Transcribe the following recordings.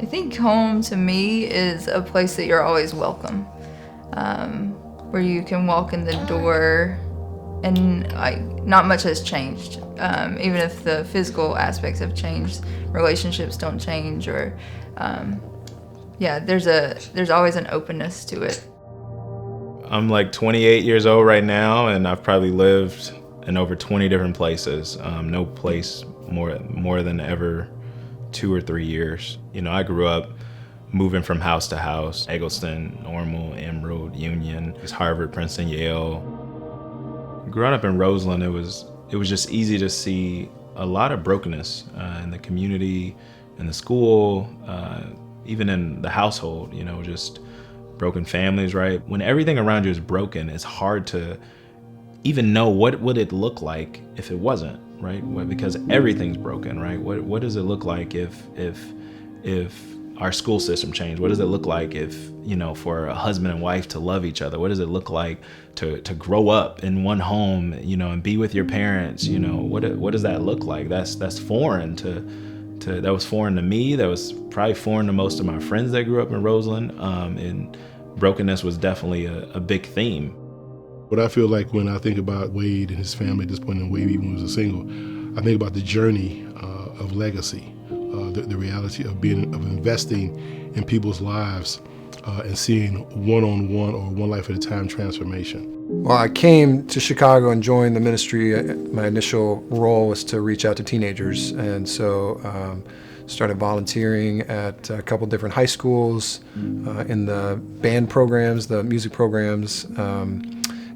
I think home to me is a place that you're always welcome, where you can walk in the door and not much has changed. Even if the physical aspects have changed, relationships don't change, or there's always an openness to it. I'm like 28 years old right now, and I've probably lived in over 20 different places. No place more than ever 2 or 3 years. You know, I grew up moving from house to house, Eggleston, Normal, Emerald, Union, Harvard, Princeton, Yale. Growing up in Roseland, it was just easy to see a lot of brokenness in the community, in the school, even in the household, you know, just broken families, right? When everything around you is broken, it's hard to even know what would it look like if it wasn't, right? Because everything's broken, right? What does it look like if our school system changed? What does it look like if, you know, for a husband and wife to love each other? What does it look like to grow up in one home, you know, and be with your parents? You know, what does that look like? That's foreign that was foreign to me. That was probably foreign to most of my friends that grew up in Roseland. And brokenness was definitely a big theme. What I feel like when I think about Wade and his family at this point, and Wade even was a single, I think about the journey of legacy, the reality of investing in people's lives and seeing one-on-one or one life at a time transformation. Well, I came to Chicago and joined the ministry. My initial role was to reach out to teenagers, and so started volunteering at a couple different high schools in the band programs, the music programs.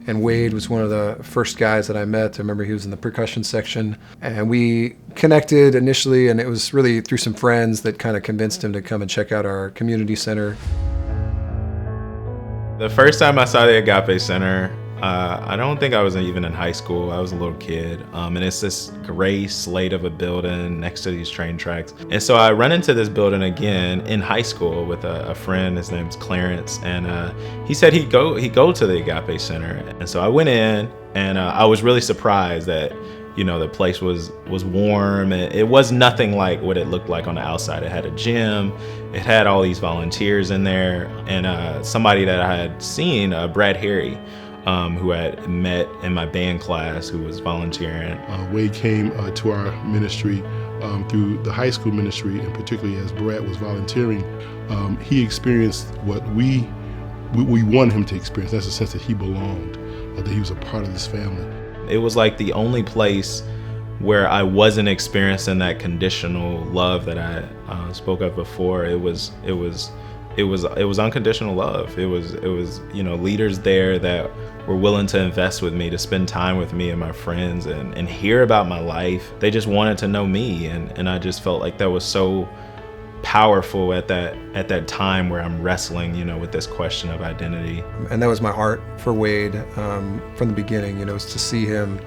And Wade was one of the first guys that I met. I remember he was in the percussion section. And we connected initially, and it was really through some friends that kind of convinced him to come and check out our community center. The first time I saw the Agape Center, I don't think I was even in high school. I was a little kid. And it's this gray slate of a building next to these train tracks. And so I run into this building again in high school with a friend. His name's Clarence. And he said he'd go to the Agape Center. And so I went in, and I was really surprised that, you know, the place was warm. It was nothing like what it looked like on the outside. It had a gym. It had all these volunteers in there. And somebody that I had seen, Brad Harry, who had met in my band class, who was volunteering. Wade came to our ministry through the high school ministry, and particularly as Brad was volunteering, he experienced what we wanted him to experience. That's the sense that he belonged, that he was a part of this family. It was like the only place where I wasn't experiencing that conditional love that I spoke of before. It was unconditional love. It was you know, leaders there that were willing to invest with me, to spend time with me and my friends and hear about my life. They just wanted to know me, and I just felt like that was so powerful at that time where I'm wrestling, you know, with this question of identity. And that was my heart for Wade from the beginning, you know, was to see him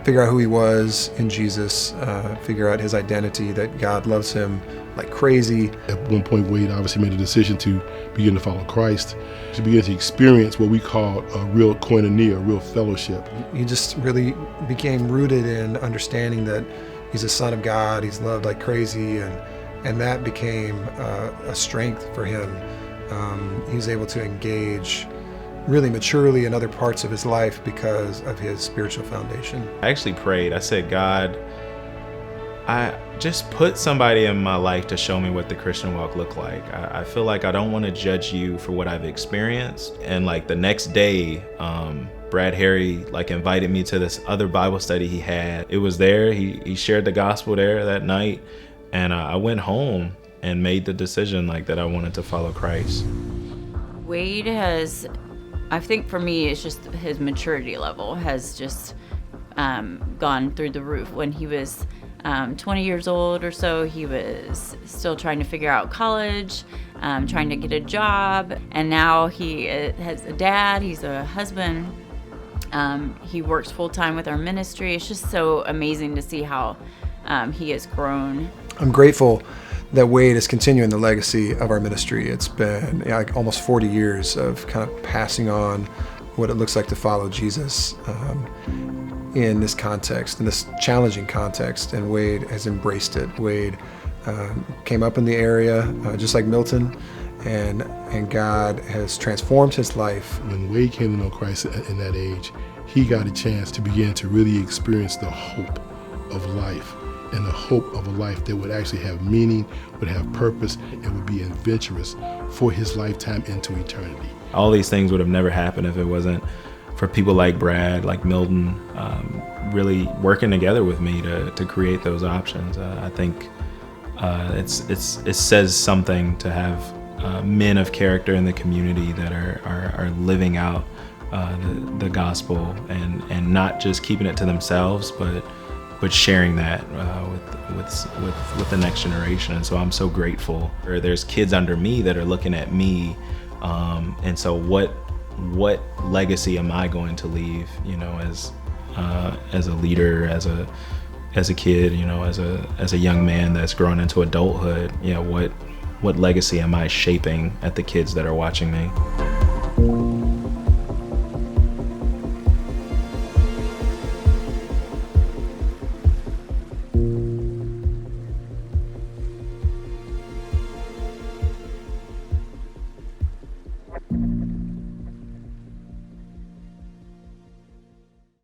figure out who he was in Jesus, figure out his identity, that God loves him like crazy. At one point, Wade obviously made a decision to begin to follow Christ, to begin to experience what we call a real koinonia, a real fellowship. He just really became rooted in understanding that he's a son of God, he's loved like crazy, and that became a strength for him. He was able to engage really maturely in other parts of his life because of his spiritual foundation. I actually prayed. I said, God, I just put somebody in my life to show me what the Christian walk looked like. I feel like I don't want to judge you for what I've experienced. And like the next day, Brad Harry like invited me to this other Bible study he had. It was there. He shared the gospel there that night. And I went home and made the decision like that I wanted to follow Christ. Wade has, I think for me, it's just his maturity level has just gone through the roof. When he was 20 years old or so, he was still trying to figure out college, trying to get a job, and now he has a dad, he's a husband, he works full-time with our ministry. It's just so amazing to see how he has grown. I'm grateful that Wade is continuing the legacy of our ministry. It's been like almost 40 years of kind of passing on what it looks like to follow Jesus in this context, in this challenging context, and Wade has embraced it. Wade came up in the area, just like Milton, and God has transformed his life. When Wade came to know Christ in that age, he got a chance to begin to really experience the hope of life, and the hope of a life that would actually have meaning, would have purpose, and would be adventurous for his lifetime into eternity. All these things would have never happened if it wasn't for people like Brad, like Milton, really working together with me to create those options. I think it says something to have men of character in the community that are living out the gospel and not just keeping it to themselves, but sharing that with the next generation. And so I'm so grateful. There's kids under me that are looking at me, and so what legacy am I going to leave? As a leader, as a kid, as a young man that's grown into adulthood. What legacy am I shaping at the kids that are watching me?